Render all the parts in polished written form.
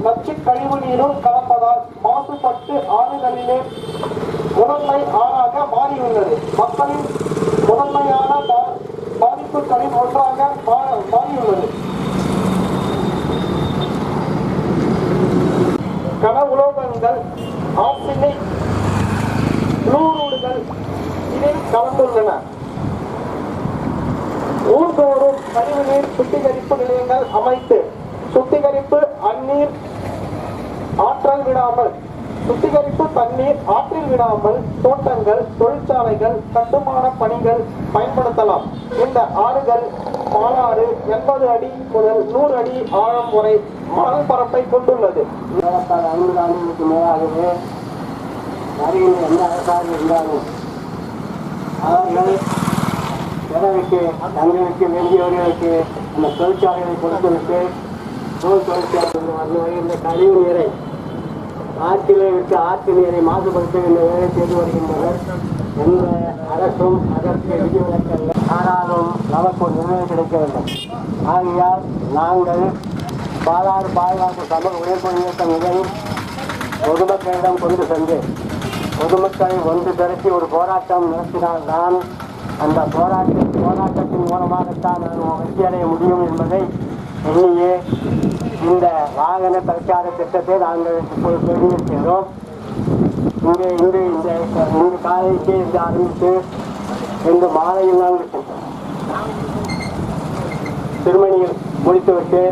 நச்சு கழிவு நீரும் கலப்பதால் மாசுபட்டு ஆறுகளிலே முதன்மை ஆறாக மாறியுள்ளது. மக்களின் முதன்மையான பாதிப்புகளில் ஒன்றாக மாறியுள்ளது. கன உலோகங்கள், ஆர்சனிக், புளூரைடுகள் இதில் கலந்துள்ளன. ஊர்தோறும் கழிவுநீர் சுத்திகரிப்பு நிலையங்கள் அமைத்து சுத்திகரிப்பு தண்ணீர் ஆற்றில் விடாமல் தோட்டங்கள், தொழிற்சாலைகள், கட்டுமான பணிகள் பயன்படுத்தலாம். இந்த ஆறுகள் பாலாறு 80 அடி முதல் 100 அடி ஆழம் வரை மணல் பரப்பை கொண்டுள்ளது. 50 ஆண்டுகளுக்கு மேலாகவே அருகில் எந்த அரசாக இருந்தாலும் அவர்கள் பிறருக்கு தங்களுக்கு வேண்டியவர்களுக்கு அந்த தொழிற்சாலைகளை கொடுத்துவிட்டு தோல் தொழிற்சாலைகள் வரும் இந்த கழிவு நீரை ஆற்றிலே விட்டு ஆற்று நீரை மாசுபடுத்துகின்ற வேலை செய்து வருகின்றனர். எந்த அரசும் அதற்கு விதிவிலக்கல்ல. ஆனாலும் நமக்கு ஒரு நிர்ணயம் கிடைக்கவில்லை. ஆகையால் நாங்கள் பாலாறு பாதுகாப்பு சமூக உயர்வு இயக்கம் இதையும் பொதுமக்களிடம் கொண்டு சென்று பொதுமக்களை ஒன்று திரட்டி ஒரு போராட்டம் நடத்தினால்தான் அந்த போராட்டத்தின் மூலமாகத்தான் நான் வெற்றியடைய முடியும் என்பதை எண்ணியே இந்த வாகன பிரச்சார திட்டத்தை நாங்கள் இப்போது தெரிவிக்கிறோம். இன்று காலைக்கே இருந்து ஆரம்பித்து இன்று மாலையில் நாங்கள் திருமணியில் முடித்துவிட்டு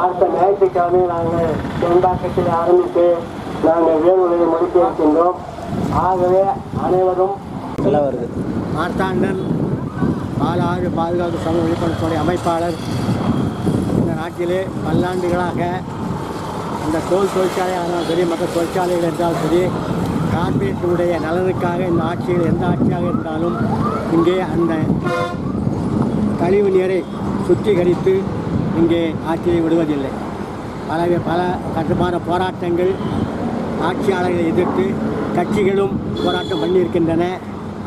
அடுத்த ஞாயிற்றுக்கிழமை நாங்கள் தென்பாக்கத்தில் ஆரம்பித்து நாங்கள் வேலூரில் முடித்து இருக்கின்றோம். ஆகவே அனைவரும் மார்த்தாண்டன் பாலாறு பாதுகாப்பு சமூக விழிப்புணர்வுத்துறை அமைப்பாளர். இந்த நாட்டிலே பல்லாண்டுகளாக அந்த தோல் தொழிற்சாலை ஆனாலும் சரி, மற்ற தொழிற்சாலைகள் என்றாலும் சரி, கார்ப்பரேட்டுடைய நலனுக்காக இந்த ஆட்சிகள் எந்த ஆட்சியாக இருந்தாலும் இங்கே அந்த கழிவு நீரை சுத்திகரித்து இங்கே ஆட்சியை விடுவதில்லை. பல கட்டுமான போராட்டங்கள் ஆட்சியாளர்களை எதிர்த்து கட்சிகளும் போராட்டம் பண்ணியிருக்கின்றன.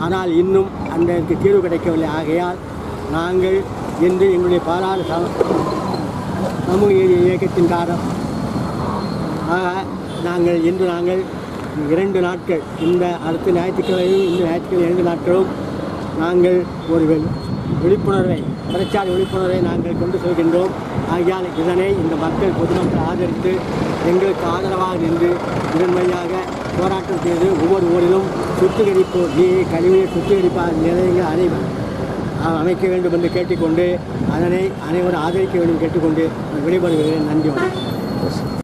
ஆனால் இன்னும் அதற்கு தீர்வு கிடைக்கவில்லை. ஆகையால் நாங்கள் இன்று எங்களுடைய பாலாறு சமூக இயக்கத்தின் நாங்கள் 2 நாட்கள் இந்த அடுத்த ஞாயிற்றுக்கிழமையும் இந்த ஞாயிற்றுக்கிழமை 2 நாட்களும் நாங்கள் ஒரு பிரச்சார விழிப்புணர்வை நாங்கள் கொண்டு செல்கின்றோம். ஆகையால் இதனை இந்த பொதுமக்கள் ஆதரித்து எங்களுக்கு ஆதரவாக நின்று இதன் வழியாக போராட்டம் செய்து ஒவ்வொரு ஊரிலும் சுத்திகரிப்பு கழிவுநீர் சுத்திகரிப்பு நிலையங்கள் அமைக்க வேண்டும் என்று கேட்டுக்கொண்டு அதனை அனைவரும் ஆதரிக்க வேண்டும் கேட்டுக்கொண்டு விடைபெறுகிறேன். நன்றி.